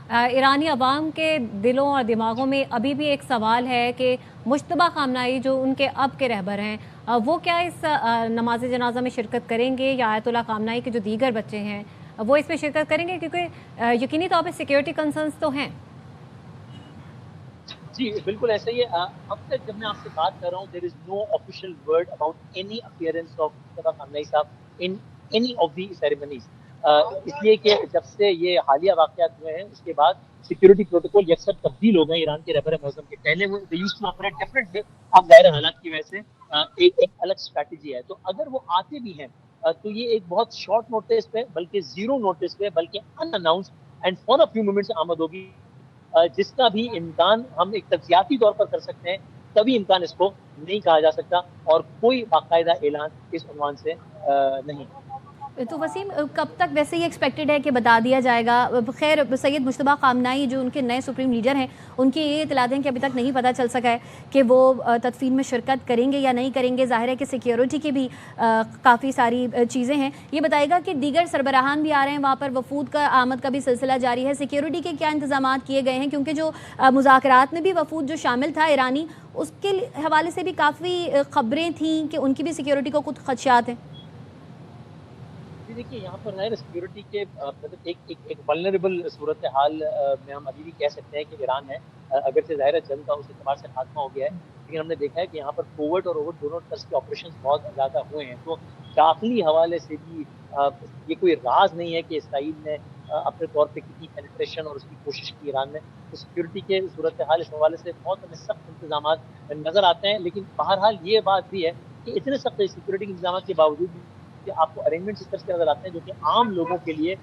ईरानी अवाम के दिलों और दिमागों में अभी भी एक सवाल है कि मुश्तबा खामनाई जो उनके अब के रहबर हैं, वो क्या इस नमाज जनाजा में शिरकत करेंगे, या आयतुल्लाह खामनाई के जो दीगर बच्चे हैं वो इसमें शिरकत करेंगे, क्योंकि यकीनी तौर पे सिक्योरिटी कंसर्न्स तो हैं। जी, बिल्कुल ऐसा ही है। अब तक जब मैं आपसे बात कर रहा हूँ, there is no official word about any appearance of Mustafa Khamenei साहब in any of the ceremonies. इसलिए कि जब से ये हालिया वाक़यात हुए हैं, उसके बाद सिक्योरिटी प्रोटोकॉल यकसर तब्दील हो गए ईरान के रहबर मौज़म के। पहले वो they used to operate different way, अब ज़ाहिर हालात की वजह से एक अलग स्ट्रैटेजी है। तो अगर वो आते भी हैं, तो ये एक बहुत शॉर्ट नोटिस पे, बल्कि ज़ीरो नोटिस पे, बल्कि unannounced and for a few moments आमद होगी, जिसका भी इम्कान हम एक तज्जियाती तौर पर कर सकते हैं, तभी इम्कान इसको नहीं कहा जा सकता, और कोई बाकायदा ऐलान इस उन्वान से नहीं। तो वसीम, कब तक वैसे ये एक्सपेक्टेड है कि बता दिया जाएगा? खैर, सैयद मुश्तबा खामनाई जो उनके नए सुप्रीम लीडर हैं, उनकी ये इतलात हैं कि अभी तक नहीं पता चल सका है कि वो तदफीन में शिरकत करेंगे या नहीं करेंगे। ज़ाहिर है कि सिक्योरिटी की भी काफ़ी सारी चीज़ें हैं। ये बताएगा कि दीगर सरबराहान भी आ रहे हैं वहाँ पर, वफूद का आमद का भी सिलसिला जारी है। सिक्योरिटी के क्या इंतजाम किए गए हैं? क्योंकि जो मुज़ाकरात में भी वफूद जो शामिल था ईरानी, उसके हवाले से भी काफ़ी ख़बरें थीं कि उनकी भी सिक्योरिटी को कुछ खदशात हैं। जी देखिए, यहाँ पर है सिक्योरिटी के मतलब एक वल्नरेबल सूरत हाल में हम अभी भी कह सकते हैं कि ईरान है। अगर से ज़ाहिर है जंग का उस एतबार से खात्मा हो गया है, लेकिन हमने देखा है कि यहाँ पर कोवर्ट और ओवर्ट दोनों तरह के ऑपरेशन बहुत ज़्यादा हुए हैं। तो दाखिली हवाले से भी ये कोई राज नहीं है कि इसराइल ने अपने तौर पे कितनी पेनिट्रेशन और उसकी कोशिश की ईरान में। तो सिक्योरिटी के सूरत हाल इस हवाले से बहुत हमें सख्त इंतजाम नज़र आते हैं। लेकिन बहरहाल ये बात भी है कि इतने सख्त सिक्योरिटी के इंतजाम के बावजूद भी कि आपको अरेंजमेंट इस तरह से नजर आते हैं जो कि आम लोगों के लिए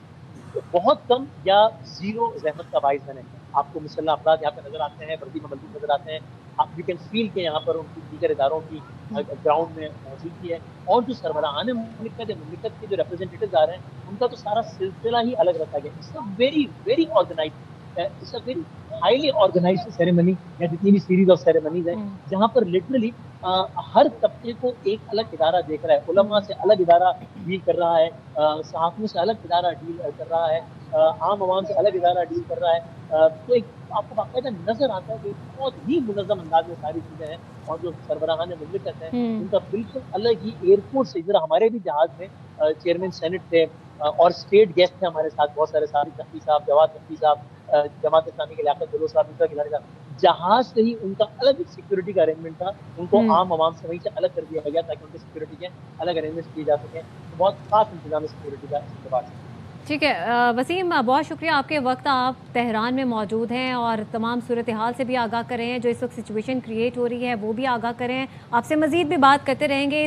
बहुत कम या जीरो जहमत का बाइस बने। आपको मुसल्लह अफराद यहाँ पे नजर आते हैं, वर्दी में मौजूद नजर आते हैं। आप यू कैन फील के यहाँ पर उनकी दीगर इदारों की ग्राउंड में मौजूदगी है। और जो सरबराहान मुमलिकत के जो रिप्रेजेंटेटिव आ रहे हैं, उनका तो सारा सिलसिला ही अलग रखा गया। It's a very very organise, it's a very highly organised ceremony, या जितनी भी सीरीज ऑफ सेरेमनीज है, जहाँ पर लिटरली हर तबके को एक अलग इदारा देख रहा है। उलमा से अलग इदारा डील कर रहा है, सहाफ़ियों से अलग इदारा डील कर रहा है, आम आवाम से अलग इदारा डील कर रहा है। तो एक आपको बाकायदा नजर आता है कि बहुत ही मुनज़्ज़म अंदाज में सारी चीजें हैं। और जो सरबराहान मुमलिकत हैं, उनका बिल्कुल अलग ही एयरपोर्ट से, इधर हमारे भी जहाज में चेयरमैन सेनेट थे और स्टेट गेस्ट थे हमारे साथ बहुत सारे, सारिक नकवी साहब, जवाद नकवी साहब, जमात इस्लामी के लियाकत जलो साहब, दूसरा खिलाड़ी साहब। जहाज से ही उनका अलग एक सिक्योरिटी का अरेंजमेंट था। उनको आम आवाम से वहीं से अलग कर दिया गया ताकि उनके सिक्योरिटी के अलग अरेंजमेंट किए जा सकें। तो बहुत खास इंतजाम है सिक्योरिटी का इसके बाद। ठीक है वसीम, बहुत शुक्रिया आपके वक्त। आप तेहरान में मौजूद हैं और तमाम सूरत हाल से भी आगाह कर रहे हैं, जो इस वक्त सिचुएशन क्रिएट हो रही है वो भी आगाह करें। आपसे मज़ीद भी बात करते रहेंगे।